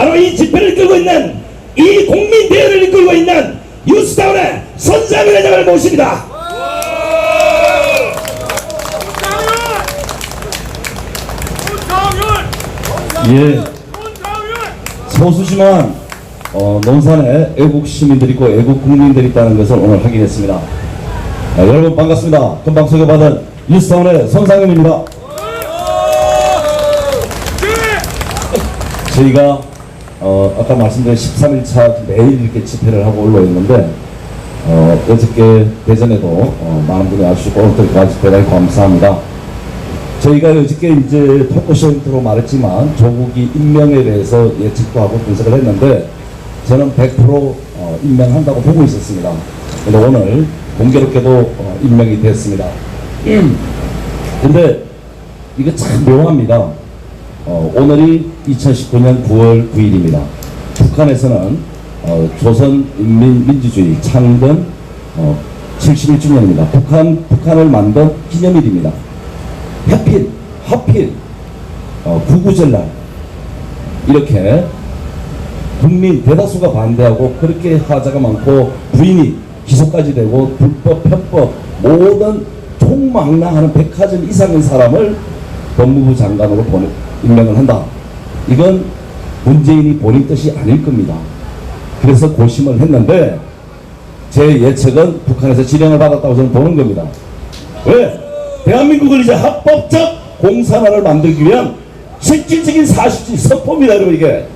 바로 이 집회를 이끌고 있는, 이 국민대회를 이끌고 있는 뉴스타운의 손상윤 회장을 모십니다. 예, 소수지만 논산에 애국 시민들이 있고 애국 국민들이 있다는 것을 오늘 확인했습니다. 여러분 반갑습니다. 금방 소개받은 뉴스타운의 손상윤입니다. 저희가 아까 말씀드린 13일차 매일 이렇게 집회를 하고 올라있는데 어저께 대전에도 많은 분이 와주시고 오늘 대단히 감사합니다. 저희가 어저께 이제 토크쇼 인트로 말했지만 조국이 임명에 대해서 예측도 하고 분석을 했는데 저는 100% 임명한다고 보고 있었습니다. 근데 오늘 공교롭게도 임명이 됐습니다. 근데 이거 참 묘합니다. 오늘이 2019년 9월 9일입니다. 북한에서는 조선인민민주주의 창건 71주년입니다. 북한을 만든 기념일입니다. 하필 구구절날 이렇게 국민 대다수가 반대하고 그렇게 하자가 많고 부인이 기소까지 되고 불법 편법 모든 총망라하는 백화점 이상의 사람을 법무부 장관으로 임명을 한다. 이건 문재인이 본인 뜻이 아닐 겁니다. 그래서 고심을 했는데 제 예측은 북한에서 지령을 받았다고 저는 보는 겁니다. 왜? 대한민국을 이제 합법적 공산화를 만들기 위한 실질적인 사실적 선포입니다, 여러분 이게.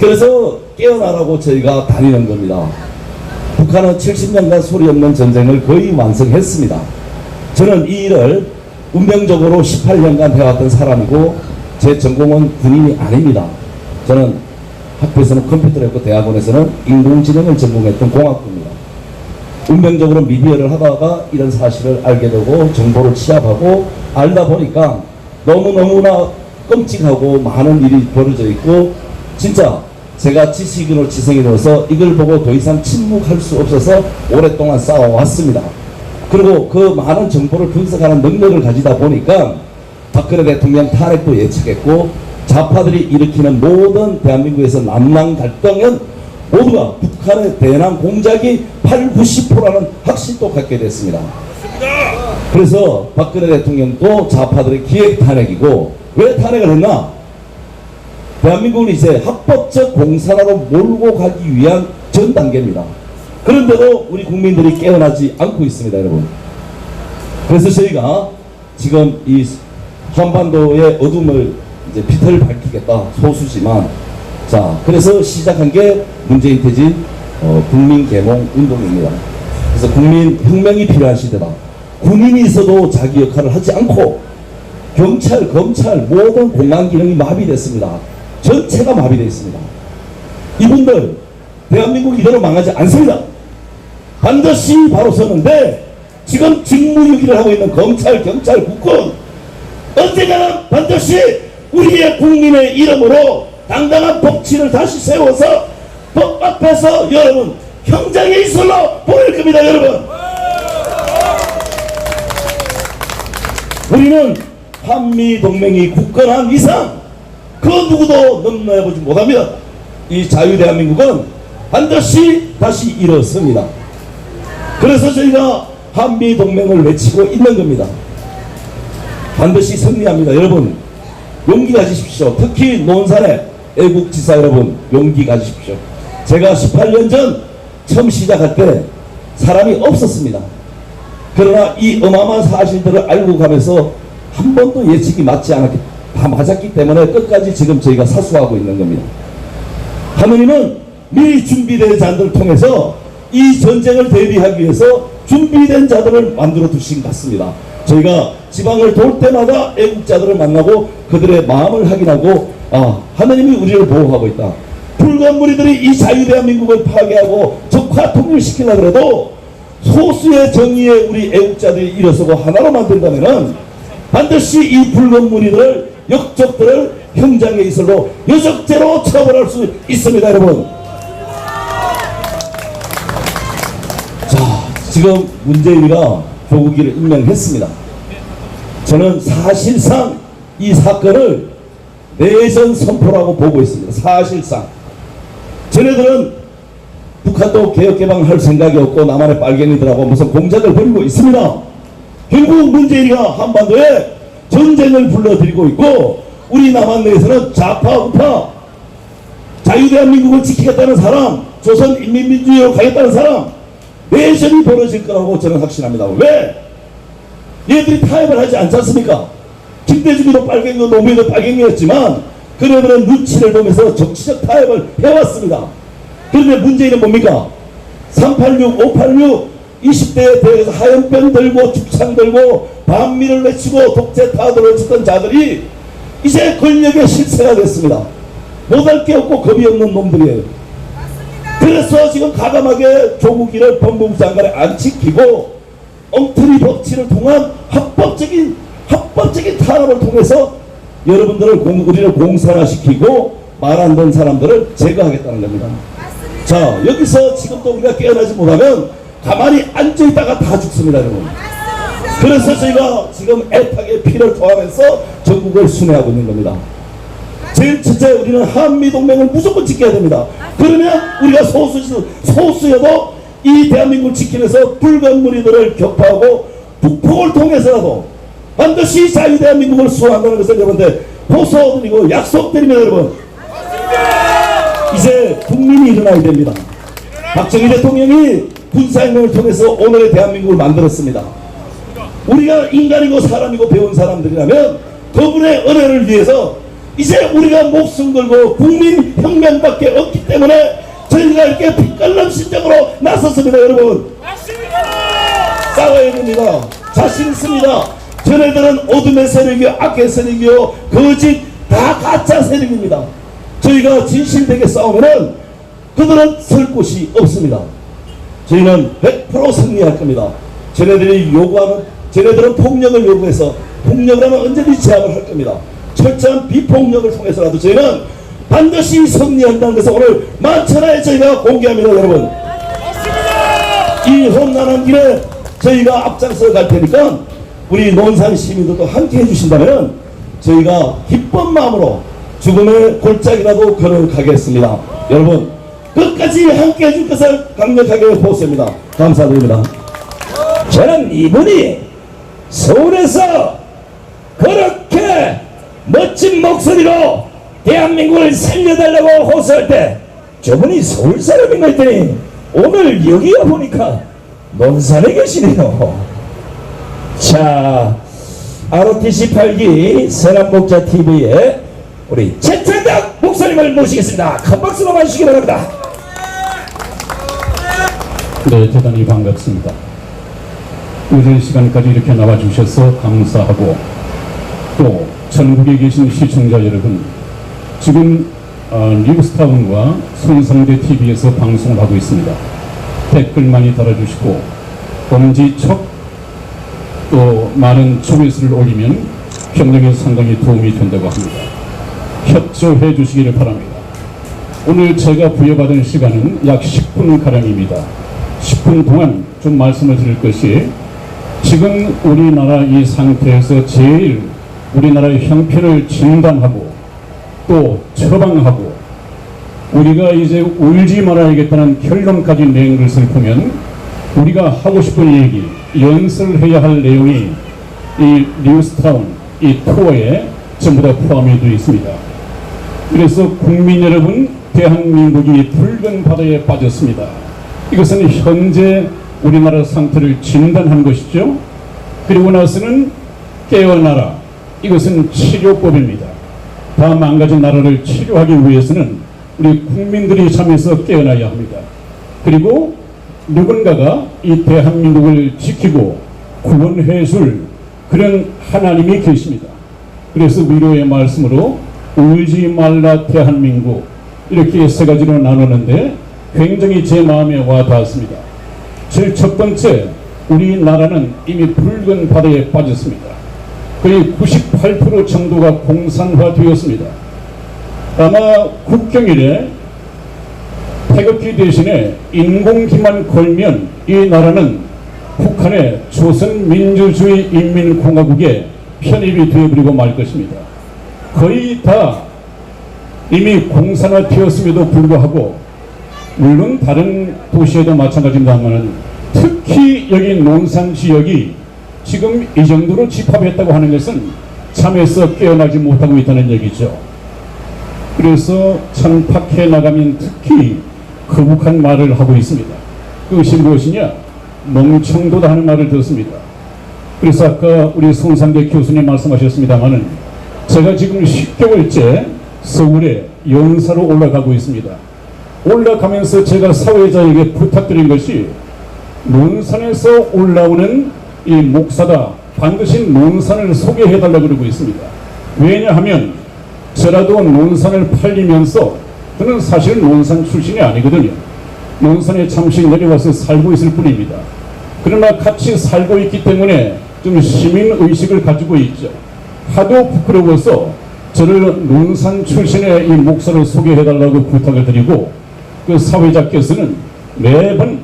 그래서 깨어나라고 저희가 다니는 겁니다. 북한은 70년간 소리 없는 전쟁을 거의 완성했습니다. 저는 이 일을 운명적으로 18년간 해왔던 사람이고 제 전공은 군인이 아닙니다. 저는 학교에서는 컴퓨터를 했고 대학원에서는 인공지능을 전공했던 공학부입니다. 운명적으로 미디어를 하다가 이런 사실을 알게 되고 정보를 취합하고 알다 보니까 너무너무나 끔찍하고 많은 일이 벌어져 있고 진짜 제가 지식인으로 지성이 되어서 이걸 보고 더 이상 침묵할 수 없어서 오랫동안 싸워왔습니다. 그리고 그 많은 정보를 분석하는 능력을 가지다 보니까 박근혜 대통령 탄핵도 예측했고 좌파들이 일으키는 모든 대한민국에서 남남 갈등은 모두가 북한의 대남 공작이 80~90%라는 확신도 갖게 됐습니다. 그래서 박근혜 대통령도 좌파들의 기획 탄핵이고 왜 탄핵을 했나? 대한민국은 이제 합법적 공산화로 몰고 가기 위한 전 단계입니다. 그런데도 우리 국민들이 깨어나지 않고 있습니다, 여러분. 그래서 저희가 지금 이 한반도의 어둠을 이제 빛을 밝히겠다, 소수지만 자, 그래서 시작한 게 문재인 퇴진 국민개몽 운동입니다. 그래서 국민혁명이 필요한 시대다. 군인이 있어도 자기 역할을 하지 않고 경찰, 검찰 모든 공안 기능이 마비됐습니다. 전체가 마비되어 있습니다. 이분들 대한민국 이대로 망하지 않습니다. 반드시 바로 서는데 지금 직무유기를 하고 있는 검찰, 경찰, 국군 언젠가는 반드시 우리의 국민의 이름으로 당당한 법치를 다시 세워서 법 앞에서 여러분 형장의 이슬로 보낼 겁니다, 여러분. 우리는 한미동맹이 굳건한 이상 그 누구도 넘나해보지 못합니다. 이 자유대한민국은 반드시 다시 일어섭니다. 그래서 저희가 한미동맹을 외치고 있는 겁니다. 반드시 승리합니다. 여러분 용기 가지십시오. 특히 논산의 애국지사 여러분 용기 가지십시오. 제가 18년 전 처음 시작할 때 사람이 없었습니다. 그러나 이 어마어마한 사실들을 알고 가면서 한 번도 예측이 맞지 않았기, 다 맞았기 때문에 끝까지 지금 저희가 사수하고 있는 겁니다. 하느님은 미리 준비된 자들을 통해서 이 전쟁을 대비하기 위해서 준비된 자들을 만들어 두신 것 같습니다. 저희가 지방을 돌 때마다 애국자들을 만나고 그들의 마음을 확인하고 하느님이 우리를 보호하고 있다. 불건 무리들이 이 자유대한민국을 파괴하고 적화 통일시키려고 해도 소수의 정의에 우리 애국자들이 일어서고 하나로 만든다면 반드시 이 불건 무리들을 역적들을 형장의 이슬로 여적죄로 처벌할 수 있습니다, 여러분. 자, 지금 문재인이가 조국이를 임명했습니다. 저는 사실상 이 사건을 내전 선포라고 보고 있습니다. 사실상 쟤네들은 북한도 개혁개방할 생각이 없고 남한의 빨갱이들하고 무슨 공작을 벌이고 있습니다. 결국 문재인이가 한반도에 전쟁을 불러들이고 있고 우리 남한 내에서는 좌파 우파 자유대한민국을 지키겠다는 사람, 조선인민민주주의로 가겠다는 사람, 내전이 벌어질 거라고 저는 확신합니다. 왜? 얘들이 타협을 하지 않지 않습니까? 김대중도 빨갱이고 노무현도 빨갱이였지만 그네들은 눈치를 보면서 정치적 타협을 해왔습니다. 그런데 문재인은 뭡니까? 386, 586 20대에 대해서 하얀변 들고 죽창 들고 반미를 외치고 독재 타도를 외쳤던 자들이 이제 권력의 실세가 됐습니다. 못할 게 없고 겁이 없는 놈들이에요. 그래서 지금 가감하게 조국이를 법무부 장관에 안 지키고 엉터리 법치를 통한 합법적인 탄압을 통해서 여러분들을 우리를 공산화시키고 말 안 듣는 사람들을 제거하겠다는 겁니다. 자, 여기서 지금 또 우리가 깨어나지 못하면 가만히 앉아있다가 다 죽습니다, 여러분. 그래서 저희가 지금 애타게 피를 토하면서 전국을 순회하고 있는 겁니다. 제일 첫째, 우리는 한미동맹을 무조건 지켜야 됩니다. 그러면 우리가 소수여도 이 대한민국을 지키면서 붉은 무리들을 격파하고 북폭을 통해서라도 반드시 자유대한민국을 수호한다는 것을 여러분들 호소드리고 약속드립니다. 여러분, 이제 국민이 일어나야 됩니다. 박정희 대통령이 군사혁명을 통해서 오늘의 대한민국을 만들었습니다. 우리가 인간이고 사람이고 배운 사람들이라면 그분의 은혜를 위해서 이제 우리가 목숨 걸고 국민혁명밖에 없기 때문에 저희가 이렇게 빛깔난 심정으로 나섰습니다. 여러분, 싸워야 됩니다. 자신 있습니다. 저네들은 어둠의 세력이요, 악의 세력이요, 거짓 다 가짜 세력입니다. 저희가 진실되게 싸우면은 그들은 설 곳이 없습니다. 저희는 100% 승리할 겁니다. 쟤네들은 폭력을 요구해서 폭력을 하면 언제든지 제압을 할 겁니다. 철저한 비폭력을 통해서라도 저희는 반드시 승리한다는 것을 오늘 만천하에 저희가 공개합니다. 여러분, 이 험난한 길에 저희가 앞장서 갈 테니까 우리 논산 시민들도 함께 해주신다면 저희가 기쁜 마음으로 죽음의 골짜기라도 걸어가겠습니다. 여러분, 끝까지 함께 해줄 것을 강력하게 호소합니다. 감사드립니다. 저는 이분이 서울에서 그렇게 멋진 목소리로 대한민국을 살려달라고 호소할 때 저분이 서울 사람인가 했더니 오늘 여기 와보니까 논산에 계시네요. 자, ROTC 8기 서남목자TV에 우리 최창덕 목사님을 모시겠습니다. 큰 박수로 맞으시기 바랍니다. 네, 대단히 반갑습니다. 늦은 시간까지 이렇게 나와주셔서 감사하고, 또 전국에 계신 시청자 여러분, 지금 뉴스타운과 손상대 TV에서 방송을 하고 있습니다. 댓글 많이 달아주시고 엄지척 또 많은 조회수를 올리면 경력에 상당히 도움이 된다고 합니다. 협조해 주시기를 바랍니다. 오늘 제가 부여받은 시간은 약 10분 가량입니다. 10분 동안 좀 말씀을 드릴 것이, 지금 우리나라 이 상태에서 제일 우리나라의 형편을 진단하고 또 처방하고 우리가 이제 울지 말아야겠다는 결론까지 낸 것을 보면 우리가 하고 싶은 얘기, 연설해야 할 내용이 이 뉴스타운, 이 투어에 전부 다 포함이 되어 있습니다. 그래서 국민 여러분, 대한민국이 붉은 바다에 빠졌습니다. 이것은 현재 우리나라 상태를 진단한 것이죠. 그리고 나서는 깨어나라. 이것은 치료법입니다. 다 망가진 나라를 치료하기 위해서는 우리 국민들이 잠에서 깨어나야 합니다. 그리고 누군가가 이 대한민국을 지키고 구원해 줄 그런 하나님이 계십니다. 그래서 위로의 말씀으로 울지 말라 대한민국, 이렇게 세 가지로 나누는데 굉장히 제 마음에 와 닿았습니다. 제일 첫 번째, 우리나라는 이미 붉은 바다에 빠졌습니다. 거의 98% 정도가 공산화되었습니다. 아마 국경일에 태극기 대신에 인공기만 걸면 이 나라는 북한의 조선민주주의 인민공화국에 편입이 되어버리고 말 것입니다. 거의 다 이미 공산화되었음에도 불구하고, 물론 다른 도시에도 마찬가지입니다만 특히 여기 논산 지역이 지금 이 정도로 집합했다고 하는 것은 참에서 깨어나지 못하고 있다는 얘기죠. 그래서 참 밖에 나가면 특히 거북한 말을 하고 있습니다. 그것이 무엇이냐? 멍청도다 하는 말을 들었습니다. 그래서 아까 우리 손상대 교수님 말씀하셨습니다마는 제가 지금 10개월째 서울에 연사로 올라가고 있습니다. 올라가면서 제가 사회자에게 부탁드린 것이 논산에서 올라오는 이 목사다, 반드시 논산을 소개해달라고 그러고 있습니다. 왜냐하면 저라도 논산을 팔리면서, 저는 사실 논산 출신이 아니거든요. 논산에 잠시 내려와서 살고 있을 뿐입니다. 그러나 같이 살고 있기 때문에 좀 시민의식을 가지고 있죠. 하도 부끄러워서 저를 논산 출신의 이 목사를 소개해달라고 부탁을 드리고, 그 사회자께서는 매번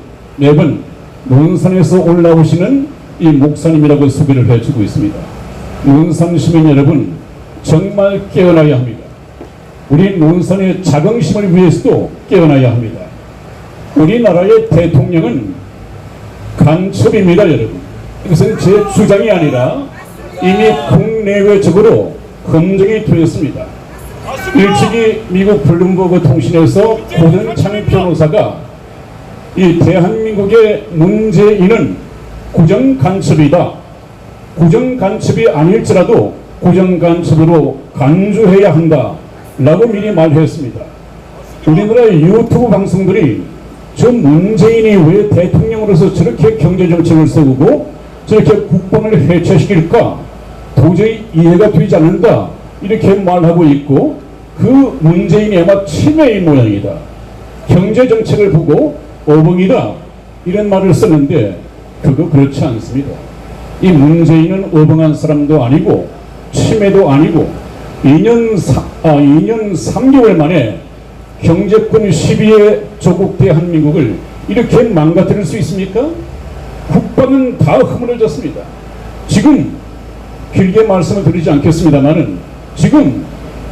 논산에서 올라오시는 이 목사님이라고 소개를 해주고 있습니다. 논산 시민 여러분, 정말 깨어나야 합니다. 우리 논산의 자긍심을 위해서도 깨어나야 합니다. 우리나라의 대통령은 간첩입니다, 여러분. 이것은 제 주장이 아니라 이미 국내외적으로 검증이 되었습니다. 일찍이 미국 블룸버그 통신에서 고전창 변호사가 이 대한민국의 문재인은 국정간첩이다, 국정간첩이 아닐지라도 국정간첩으로 간주해야 한다 라고 미리 말했습니다. 우리나라의 유튜브 방송들이 저 문재인이 왜 대통령으로서 저렇게 경제정책을 세우고 저렇게 국방을 해체시킬까 도저히 이해가 되지 않는다 이렇게 말하고 있고, 그 문재인이 아마 치매인 모양이다, 경제정책을 보고 어벙이다 이런 말을 썼는데 그거 그렇지 않습니다. 이 문재인은 어벙한 사람도 아니고 치매도 아니고 2년 3개월 만에 경제권 10위의 조국 대한민국을 이렇게 망가뜨릴 수 있습니까? 국방은 다 허물어졌습니다. 지금 길게 말씀을 드리지 않겠습니다만은 지금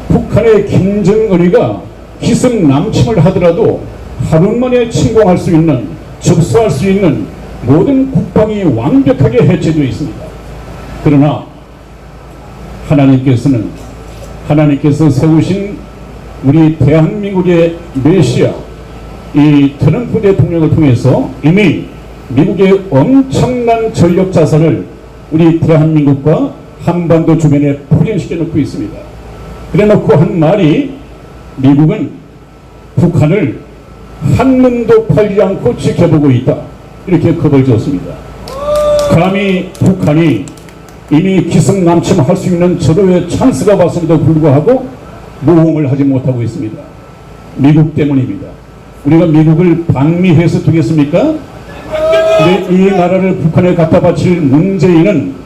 북한의 김정은이가 기습 남침을 하더라도 하루 만에 침공할 수 있는, 접수할 수 있는 모든 국방이 완벽하게 해체되어 있습니다. 그러나 하나님께서 세우신 우리 대한민국의 메시아 이 트럼프 대통령을 통해서 이미 미국의 엄청난 전력 자산을 우리 대한민국과 한반도 주변에 포진시켜 놓고 있습니다. 그래 놓고 한 말이, 미국은 북한을 한눈도 팔지 않고 지켜보고 있다 이렇게 겁을 줬습니다. 감히 북한이 이미 기승남침할 수 있는 절호의 찬스가 왔음에도 불구하고 모험을 하지 못하고 있습니다. 미국 때문입니다. 우리가 미국을 방미해서 두겠습니까? 근데 이 나라를 북한에 갖다 바칠 문재인은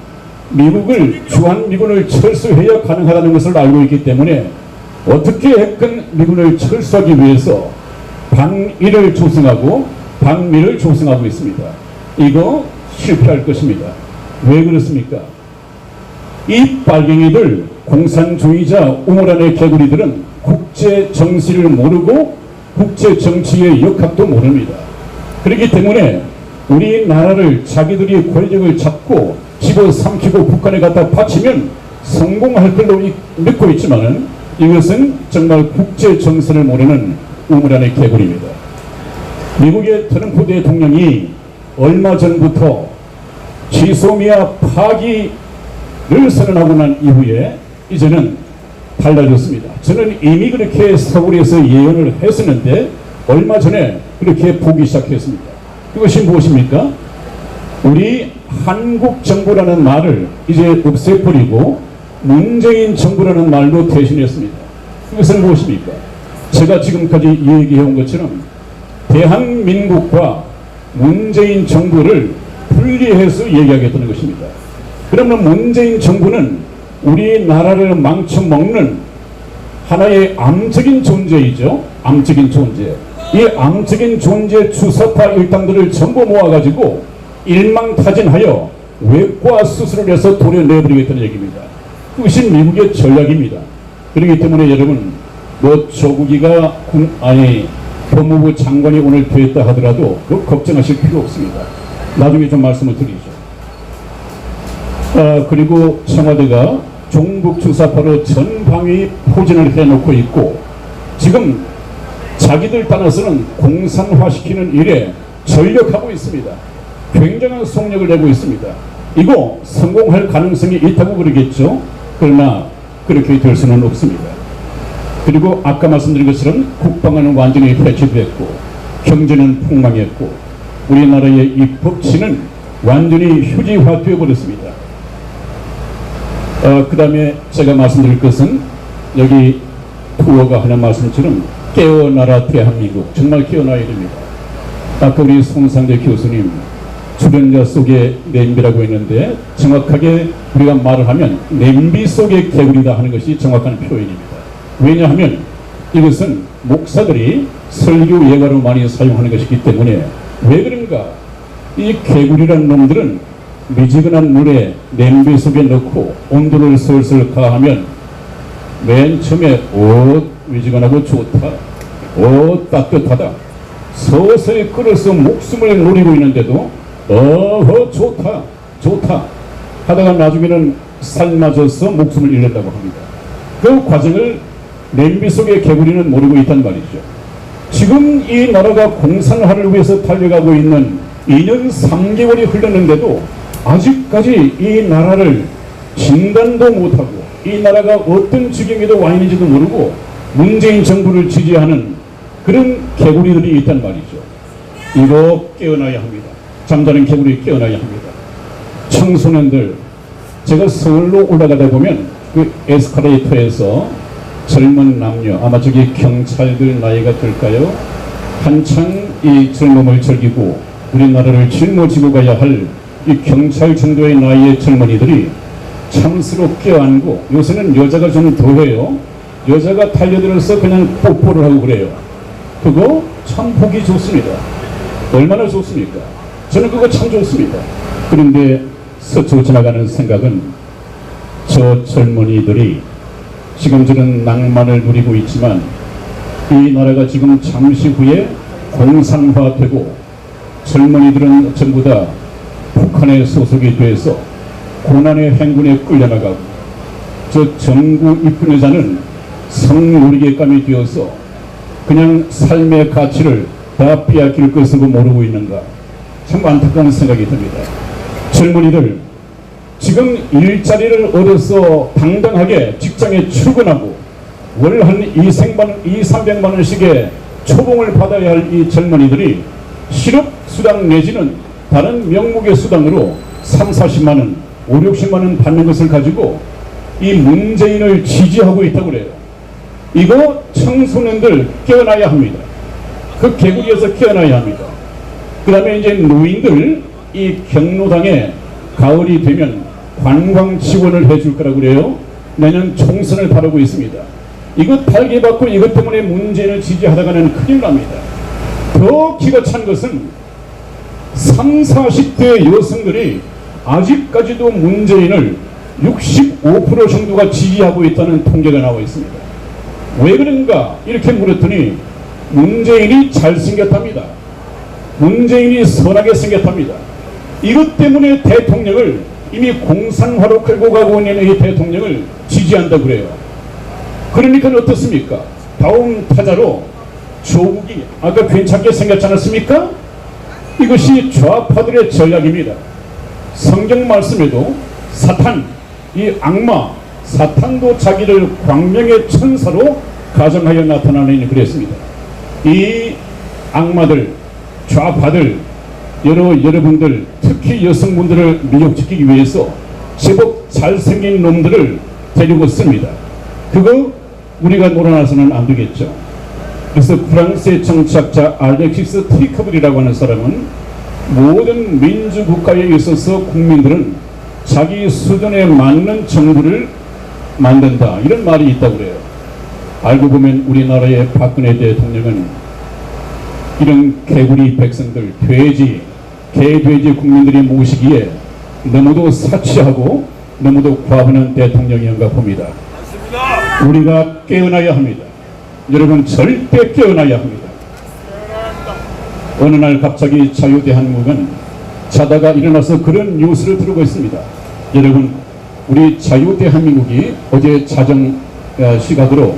미국을, 주한미군을 철수해야 가능하다는 것을 알고 있기 때문에 어떻게 했건 미군을 철수하기 위해서 방위를 조성하고 방미를 조성하고 있습니다. 이거 실패할 것입니다. 왜 그렇습니까? 이 빨갱이들, 공산주의자 우물안의 개구리들은 국제 정치를 모르고 국제 정치의 역학도 모릅니다. 그렇기 때문에 우리나라를 자기들이 권력을 잡고 집어삼키고 북한에 갖다 바치면 성공할 걸로 믿고 있지만은 이것은 정말 국제 정세를 모르는 우물안의 개구리입니다. 미국의 트럼프 대통령이 얼마 전부터 지소미아 파기를 선언하고 난 이후에 이제는 달라졌습니다. 저는 이미 그렇게 서울에서 예언을 했었는데 얼마 전에 그렇게 보기 시작했습니다. 그것이 무엇입니까? 우리 한국 정부라는 말을 이제 없애버리고 문재인 정부라는 말로 대신했습니다. 그것은 무엇입니까? 제가 지금까지 얘기해온 것처럼 대한민국과 문재인 정부를 분리해서 얘기하겠다는 것입니다. 그러면 문재인 정부는 우리나라를 망쳐먹는 하나의 암적인 존재이죠. 암적인 존재. 이 암적인 존재 주사파 일당들을 전부 모아가지고 일망타진하여 외과 수술을 해서 도려내버리겠다는 얘기입니다. 그것이 미국의 전략입니다. 그렇기 때문에 여러분, 뭐 조국이가 법무부 장관이 오늘 됐다 하더라도 그 걱정하실 필요 없습니다. 나중에 좀 말씀을 드리죠. 그리고 청와대가 종북 주사파로 전방위 포진을 해놓고 있고 지금 자기들 따라서는 공산화시키는 일에 전력하고 있습니다. 굉장한 속력을 내고 있습니다. 이거 성공할 가능성이 있다고 그러겠죠. 그러나 그렇게 될 수는 없습니다. 그리고 아까 말씀드린 것처럼 국방은 완전히 폐지됐고 경제는 폭망했고 우리나라의 이 법치는 완전히 휴지화되어 버렸습니다. 그 다음에 제가 말씀드릴 것은 여기 투어가 하는 말씀처럼 깨어나라 대한민국, 정말 깨어나야 됩니다. 아까 우리 송상대 교수님 주변자 속에 냄비라고 했는데 정확하게 우리가 말을 하면 냄비 속의 개구리다 하는 것이 정확한 표현입니다. 왜냐하면 이것은 목사들이 설교 예가로 많이 사용하는 것이기 때문에 왜 그런가? 이 개구리라는 놈들은 미지근한 물에 냄비 속에 넣고 온도를 슬슬 가하면 맨 처음에 미지근하고 좋다, 따뜻하다, 서서히 끓어서 목숨을 노리고 있는데도 좋다 하다가 나중에는 삶아져서 목숨을 잃는다고 합니다. 그 과정을 냄비 속의 개구리는 모르고 있단 말이죠. 지금 이 나라가 공산화를 위해서 달려가고 있는 2년 3개월이 흘렀는데도 아직까지 이 나라를 진단도 못하고 이 나라가 어떤 지경에도 와 있는지도 모르고 문재인 정부를 지지하는 그런 개구리들이 있단 말이죠. 이거 깨어나야 합니다. 잠자는 개구리 깨어나야 합니다. 청소년들, 제가 서울로 올라가다 보면 그 에스컬레이터에서 젊은 남녀, 아마 저기 경찰들 나이가 될까요? 한창 이 젊음을 즐기고 우리나라를 짊어지고 가야 할 이 경찰 정도의 나이의 젊은이들이 참스로 껴안고, 요새는 여자가 좀 더해요. 여자가 달려들어서 그냥 뽀뽀를 하고 그래요. 그거 참 보기 좋습니다. 얼마나 좋습니까? 저는 그거 참 좋습니다. 그런데 스쳐 지나가는 생각은 저 젊은이들이 지금 저는 낭만을 누리고 있지만 이 나라가 지금 잠시 후에 공산화되고 젊은이들은 전부 다 북한에 소속이 돼서 고난의 행군에 끌려나가고 저 정부 이쁜 여자는 성노리개감이 되어서 그냥 삶의 가치를 다 빼앗길 것으로 모르고 있는가, 참 안타까운 생각이 듭니다. 젊은이들 지금 일자리를 얻어서 당당하게 직장에 출근하고 월 한 200~300만 원씩의 초봉을 받아야 할 이 젊은이들이 실업수당 내지는 다른 명목의 수당으로 30~40만 원, 50~60만 원 받는 것을 가지고 이 문재인을 지지하고 있다고 그래요. 이거 청소년들 깨어나야 합니다. 그 개구리에서 깨어나야 합니다. 그 다음에 이제 노인들, 이 경로당에 가을이 되면 관광 지원을 해줄 거라고 그래요. 내년 총선을 바라고 있습니다. 이거 탈개받고 이것 때문에 문재인을 지지하다가는 큰일 납니다. 더 기가 찬 것은 30~40대 여성들이 아직까지도 문재인을 65% 정도가 지지하고 있다는 통계가 나와 있습니다. 왜 그런가 이렇게 물었더니 문재인이 잘생겼답니다. 문재인이 선하게 생겼답니다. 이것 때문에 대통령을, 이미 공산화로 끌고 가고 있는 이 대통령을 지지한다고 그래요. 그러니까 어떻습니까? 다음 타자로 조국이 아까 괜찮게 생겼지 않았습니까? 이것이 좌파들의 전략입니다. 성경 말씀에도 사탄, 이 악마, 사탄도 자기를 광명의 천사로 가정하여 나타나느니 그랬습니다. 이 악마들, 좌파들, 여러분들, 특히 여성분들을 미혹시키기 위해서 제법 잘생긴 놈들을 데리고 씁니다. 그거 우리가 놀아나서는 안 되겠죠. 그래서 프랑스의 정치학자 알렉시스 트리커블이라고 하는 사람은 모든 민주국가에 있어서 국민들은 자기 수준에 맞는 정부를 만든다, 이런 말이 있다고 그래요. 알고 보면 우리나라의 박근혜 대통령은 이런 개구리 백성들, 돼지, 개돼지 국민들이 모시기에 너무도 사치하고 너무도 과분한 대통령이었는가 봅니다. 우리가 깨어나야 합니다. 여러분 절대 깨어나야 합니다. 어느 날 갑자기 자유대한민국은 자다가 일어나서 그런 뉴스를 들고 있습니다. 여러분, 우리 자유대한민국이 어제 자정 시각으로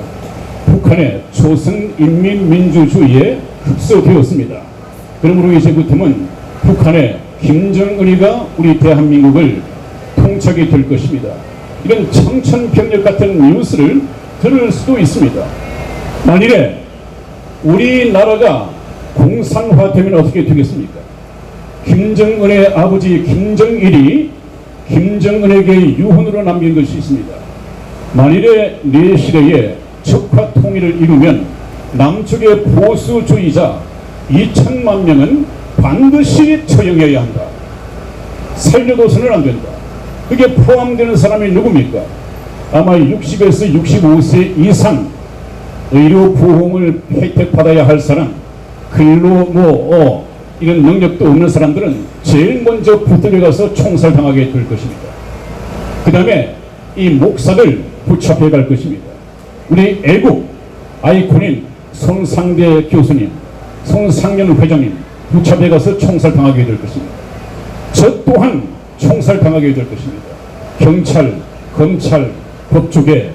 북한의 조선인민민주주의에 흡수되었습니다. 그러므로 이제부터는 북한의 김정은이가 우리 대한민국을 통치하게 될 것입니다. 이런 청천벽력 같은 뉴스를 들을 수도 있습니다. 만일에 우리나라가 공산화되면 어떻게 되겠습니까? 김정은의 아버지 김정일이 김정은에게 유언으로 남긴 것이 있습니다. 만일에 내 시대에 적화 통일을 이루면 남쪽의 보수주의자 2천만 명은 반드시 처형해야 한다. 살려둬서는 안 된다. 그게 포함되는 사람이 누굽니까? 아마 60에서 65세 이상 의료 보험을 혜택받아야 할 사람, 근로 이런 능력도 없는 사람들은 제일 먼저 붙들려 가서 총살당하게 될 것입니다. 그 다음에 이 목사를 붙잡혀 갈 것입니다. 우리 애국 아이콘인 손상대 교수님, 손상년 회장님 붙잡혀 가서 총살당하게 될 것입니다. 저 또한 총살당하게 될 것입니다. 경찰, 검찰, 법조계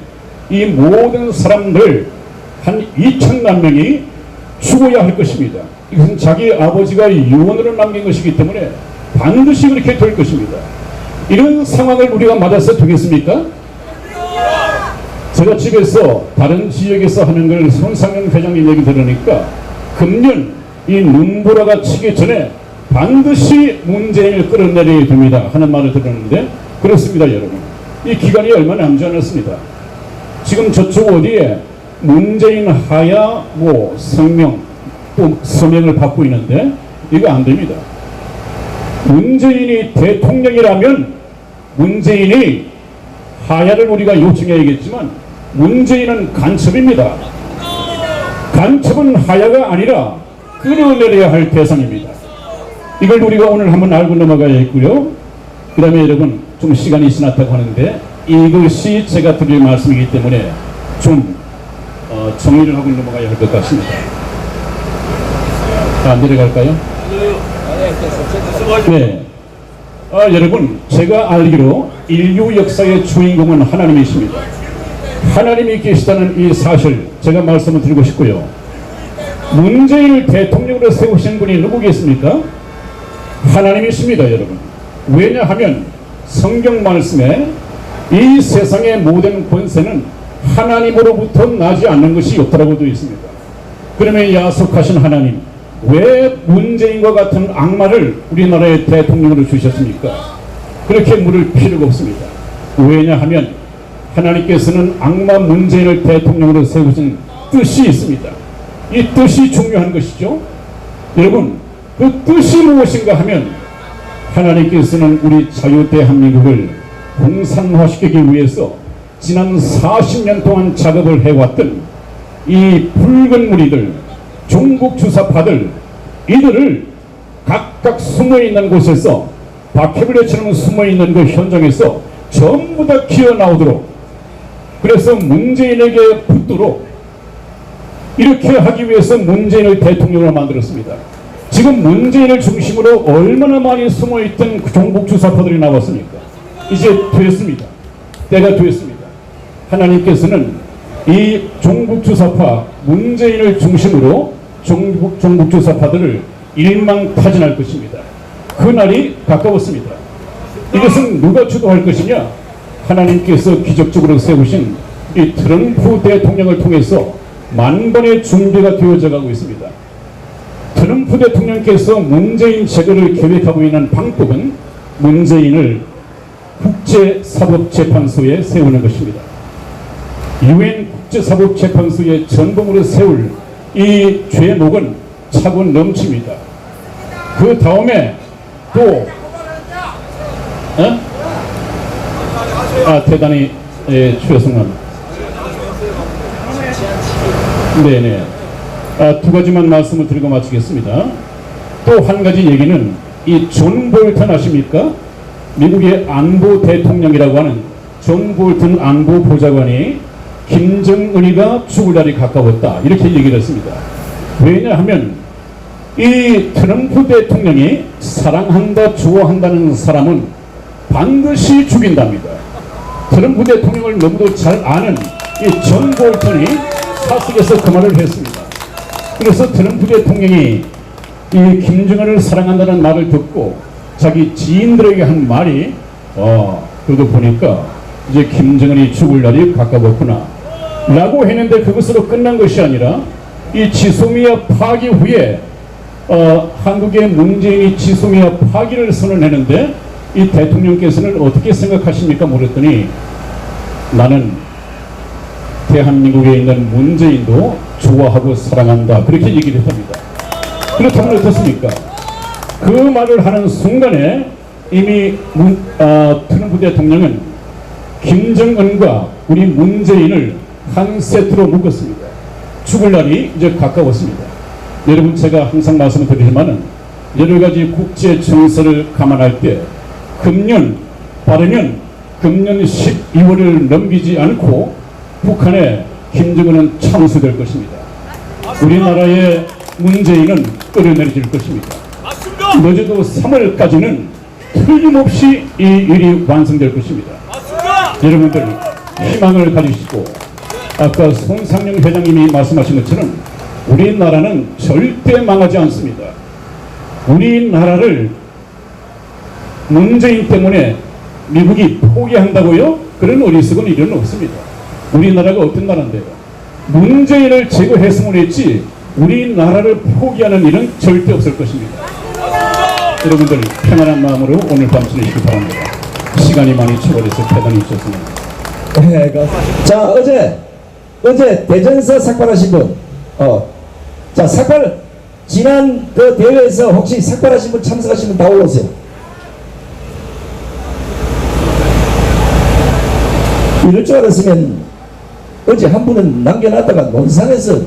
이 모든 사람들 한 2천만 명이 죽어야 할 것입니다. 이것은 자기 아버지가 유언으로 남긴 것이기 때문에 반드시 그렇게 될 것입니다. 이런 상황을 우리가 맞아서 되겠습니까? 제가 집에서 다른 지역에서 하는 걸 손상현 회장님 얘기 들으니까 금년 이 눈보라가 치기 전에 반드시 문재인을 끌어내려야 됩니다 하는 말을 들었는데 그렇습니다. 여러분, 이 기간이 얼마 남지 않았습니다. 지금 저쪽 어디에 문재인 하야 성명 또 서명을 받고 있는데 이거 안 됩니다. 문재인이 대통령이라면 문재인이 하야를 우리가 요청해야겠지만 문재인은 간첩입니다. 간첩은 하야가 아니라 끌어내려야 할 대상입니다. 이걸 우리가 오늘 한번 알고 넘어가야겠고요. 그 다음에 여러분 좀 시간이 지났다고 하는데 이것이 제가 드릴 말씀이기 때문에 좀 정리를 하고 넘어가야 할 것 같습니다. 내려갈까요? 네. 여러분, 제가 알기로 인류 역사의 주인공은 하나님이십니다. 하나님이 계시다는 이 사실 제가 말씀을 드리고 싶고요. 문재인을 대통령으로 세우신 분이 누구겠습니까? 하나님이십니다, 여러분. 왜냐하면 성경 말씀에 이 세상의 모든 권세는 하나님으로부터 나지 않는 것이 없다고 되어 있습니다. 그러면 야속하신 하나님, 왜 문재인과 같은 악마를 우리나라의 대통령으로 주셨습니까? 그렇게 물을 필요가 없습니다. 왜냐하면 하나님께서는 악마 문재인을 대통령으로 세우신 뜻이 있습니다. 이 뜻이 중요한 것이죠. 여러분, 그 뜻이 무엇인가 하면 하나님께서는 우리 자유대한민국을 공산화시키기 위해서 지난 40년 동안 작업을 해왔던 이 붉은 무리들, 종북 주사파들, 이들을 각각 숨어있는 곳에서 바퀴벌레처럼 숨어있는 그 현장에서 전부 다 기어나오도록, 그래서 문재인에게 붙도록 이렇게 하기 위해서 문재인을 대통령으로 만들었습니다. 지금 문재인을 중심으로 얼마나 많이 숨어있던 종북 주사파들이 나왔습니까? 이제 됐습니다. 때가 됐습니다. 하나님께서는 이 종북주사파 문재인을 중심으로 종북주사파들을 일망타진할 것입니다. 그날이 가까웠습니다. 이것은 누가 주도할 것이냐? 하나님께서 기적적으로 세우신 이 트럼프 대통령을 통해서 만번의 준비가 되어져 가고 있습니다. 트럼프 대통령께서 문재인 제거를 계획하고 있는 방법은 문재인을 국제사법재판소에 세우는 것입니다. UN 국제사법재판소의 전범으로 세울 이 죄목은 차고 넘칩니다. 그 다음에 또 대단히 죄송합니다. 네네. 두 가지만 말씀을 드리고 마치겠습니다. 또 한 가지 얘기는 이 존 볼턴 아십니까? 미국의 안보 대통령이라고 하는 존 볼턴 안보 보좌관이 김정은이가 죽을 날이 가까웠다 이렇게 얘기를 했습니다. 왜냐하면 이 트럼프 대통령이 사랑한다 좋아한다는 사람은 반드시 죽인답니다. 트럼프 대통령을 너무도 잘 아는 이 존 볼턴이 사석에서 그 말을 했습니다. 그래서 트럼프 대통령이 이 김정은을 사랑한다는 말을 듣고 자기 지인들에게 한 말이 그러고 보니까 이제 김정은이 죽을 날이 가까웠구나 라고 했는데 그것으로 끝난 것이 아니라 이 지소미아 파기 후에 한국의 문재인이 지소미아 파기를 선언했는데 이 대통령께서는 어떻게 생각하십니까? 물었더니 나는 대한민국에 있는 문재인도 좋아하고 사랑한다 그렇게 얘기를 합니다. 그렇다면 어떻습니까? 그 말을 하는 순간에 이미 트럼프 대통령은 김정은과 우리 문재인을 한 세트로 묶었습니다. 죽을 날이 이제 가까웠습니다. 여러분 제가 항상 말씀드리지만은 여러 가지 국제 정세를 감안할 때 빠르면 금년 12월을 넘기지 않고 북한에 김정은은 참수될 것입니다. 우리나라의 문재인은 끌어내릴 것입니다. 늦어도 3월까지는 틀림없이 이 일이 완성될 것입니다. 여러분들 희망을 가지시고 아까 손상영 회장님이 말씀하신 것처럼 우리나라는 절대 망하지 않습니다. 우리나라를 문재인 때문에 미국이 포기한다고요? 그런 어리석은 일은 없습니다. 우리나라가 어떤 나라인데요? 문재인을 제거했으면 했지 우리나라를 포기하는 일은 절대 없을 것입니다. 여러분들 편안한 마음으로 오늘 밤 지내시기 바랍니다. 시간이 많이 초과돼서 대단히 있었습니다. 자, 어제 대전서 삭발하신 분, 자, 삭발, 지난 그 대회에서 혹시 삭발하신 분 참석하신 분 다 올라오세요. 이럴 줄 알았으면 어제 한 분은 남겨놨다가 논산에서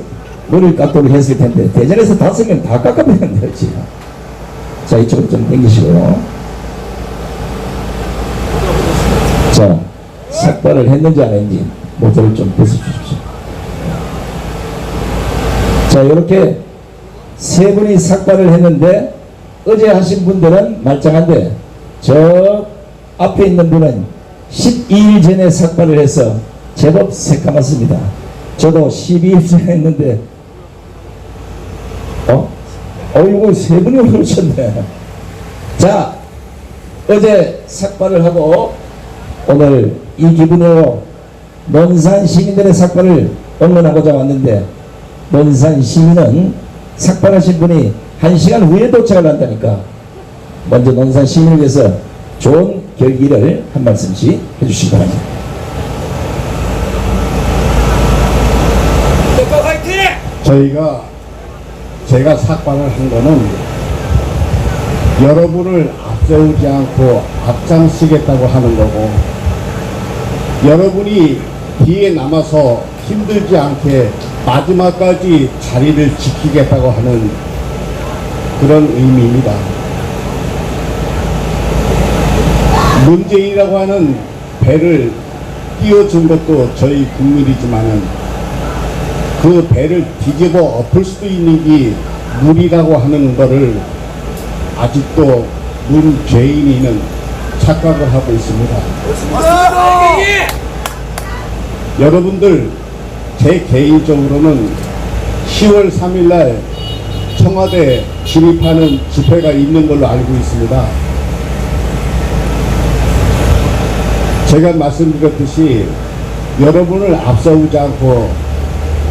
머리를 깎도록 했을 텐데 대전에서 5명 다 깎아버렸네요, 지금. 자, 이쪽으로 좀 당기시고요. 자, 삭발을 했는지 안 했는지 모자를 좀 벗어주십시오. 자, 이렇게 세 분이 삭발을 했는데 어제 하신 분들은 말짱한데 저 앞에 있는 분은 12일 전에 삭발을 해서 제법 새까맣습니다. 저도 12일 전에 했는데 이거 세 분이 오셨네. 자, 어제 삭발을 하고 오늘 이 기분으로 논산 시민들의 삭발을 응원하고자 왔는데 논산 시민은 삭발하신 분이 1시간 후에 도착을 한다니까 먼저 논산 시민을 위해서 좋은 결기를 한 말씀씩 해주시기 바랍니다. 제가 삭발을 한 거는 여러분을 앞세우지 않고 앞장서겠다고 하는 거고 여러분이 뒤에 남아서 힘들지 않게 마지막까지 자리를 지키겠다고 하는 그런 의미입니다. 문재인이라고 하는 배를 띄워준 것도 저희 국민이지만은 그 배를 뒤집어 엎을 수도 있는 게 물이라고 하는 거를 아직도 문재인이는 착각을 하고 있습니다. 여러분들 제 개인적으로는 10월 3일날 청와대 진입하는 집회가 있는 걸로 알고 있습니다. 제가 말씀드렸듯이 여러분을 앞세우지 않고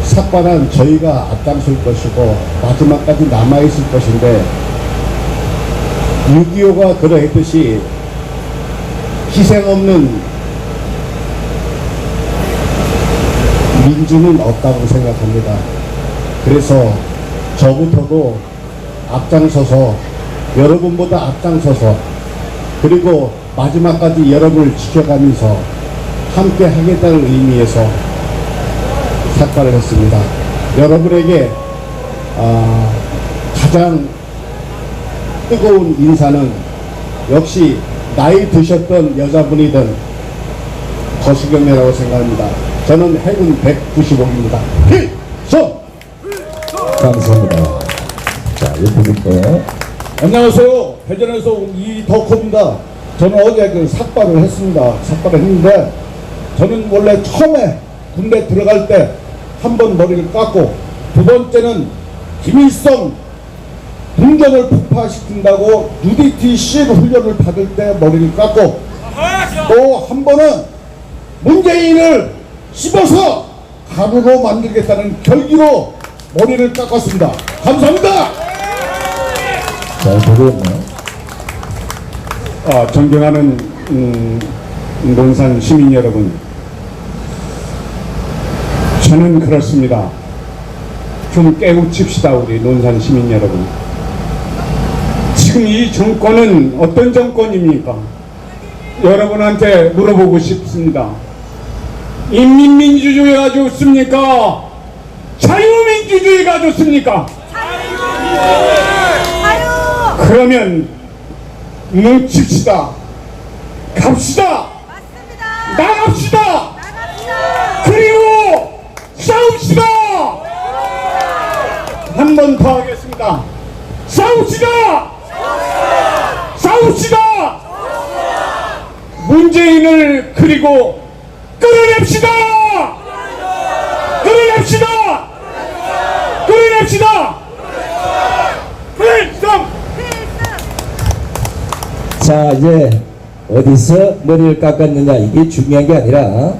삭발한 저희가 앞장설 것이고 마지막까지 남아있을 것인데 6.25가 그러했듯이 희생 없는 민주는 없다고 생각합니다. 그래서 저부터도 앞장서서 여러분보다 앞장서서 그리고 마지막까지 여러분을 지켜가면서 함께 하겠다는 의미에서 삭발을 했습니다. 여러분에게 가장 뜨거운 인사는 역시 나이 드셨던 여자분이든 거시경이라고 생각합니다. 저는 해군 195기입니다. 필승! 감사합니다. 자, 이분부터 안녕하세요. 대전에서 온 이덕호입니다. 저는 어제 그 삭발을 했습니다. 삭발을 했는데 저는 원래 처음에 군대 들어갈 때 한 번 머리를 깎고 두 번째는 김일성 군정을 폭파시킨다고 UDT 실 훈련을 받을 때 머리를 깎고 또 한 번은 문재인을 씹어서 가루로 만들겠다는 결기로 머리를 깎았습니다. 감사합니다. 잘 보겠네요. 존경하는 논산 시민 여러분, 저는 그렇습니다. 좀 깨우칩시다, 우리 논산 시민 여러분. 지금 이 정권은 어떤 정권입니까? 여러분한테 물어보고 싶습니다. 인민민주주의가 좋습니까? 자유민주주의가 좋습니까? 그러면 뭉칩시다. 갑시다. 나갑시다. 그리고 싸웁시다. 한 번 더 하겠습니다. 싸웁시다. 싸웁시다. 문재인을 그리고 끌어냅시다. 끌어냅시다. 끌어냅시다. 필승. 자, 이제 어디서 머리를 깎았느냐 이게 중요한 게 아니라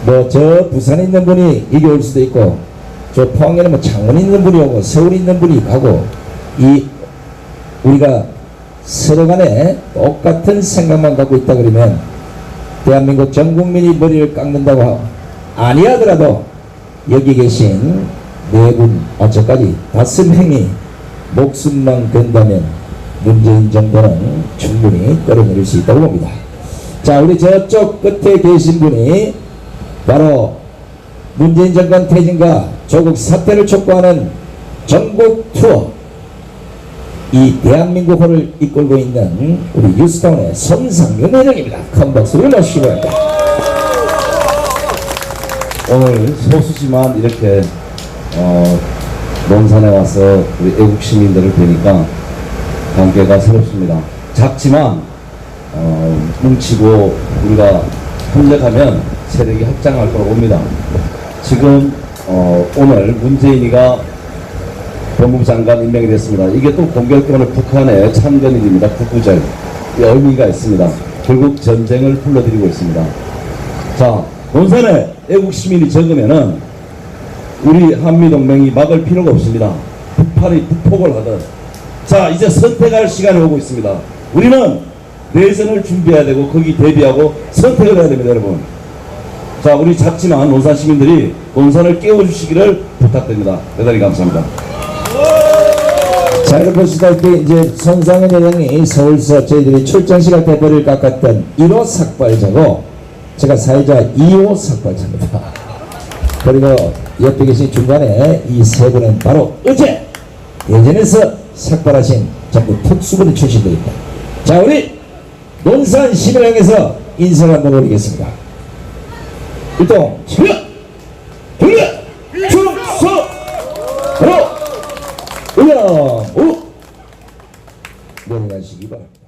뭐 저 부산에 있는 분이 이게 올 수도 있고 저 포항에는 뭐 창원에 있는 분이 오고 서울에 있는 분이 가고 이 우리가 서로 간에 똑같은 생각만 갖고 있다 그러면 대한민국 전 국민이 머리를 깎는다고 아니하더라도 여기 계신 네 분, 어쩌까지 5명이 목숨만 건다면 문재인 정부는 충분히 끌어내릴 수 있다고 봅니다. 자, 우리 저쪽 끝에 계신 분이 바로 문재인 정권 퇴진과 조국 사퇴를 촉구하는 전국 투어 이 대한민국호를 이끌고 있는 우리 뉴스타운의 손상윤 회장입니다. 큰 박수를 모시기 바랍니다. 오늘 소수지만 이렇게 논산에 와서 우리 애국 시민들을 뵈니까 관계가 새롭습니다. 작지만 뭉치고 우리가 협력하면 세력이 확장할 거라고 봅니다. 지금 오늘 문재인이가 법무부 장관 임명이 됐습니다. 이게 또 공교롭게 북한의 참전일입니다. 국구절 의미가 있습니다. 결국 전쟁을 불러들이고 있습니다. 자, 논산에 애국 시민이 적으면은 우리 한미동맹이 막을 필요가 없습니다. 북한이 북폭을 하든. 자, 이제 선택할 시간이 오고 있습니다. 우리는 내전을 준비해야 되고 거기 대비하고 선택을 해야 됩니다, 여러분. 자, 우리 작지만 논산 시민들이 논산을 깨워주시기를 부탁드립니다. 대단히 감사합니다. 자, 이렇게 보시다시피 이제 손상현 회장이 서울서 저희들이 출장 시간 때 머리를 깎았던 1호 삭발자고 제가 사회자 2호 삭발자입니다. 그리고 옆에 계신 중간에 이 세 분은 바로 어제 예전에서 삭발하신 전부 특수부대 출신들입니다. 자, 우리 논산 시민을 향해서 인사를 한번 올리겠습니다. 일동 출력! 출력! 충성! 바로 올려! 오! 내려가시기 바랍니다.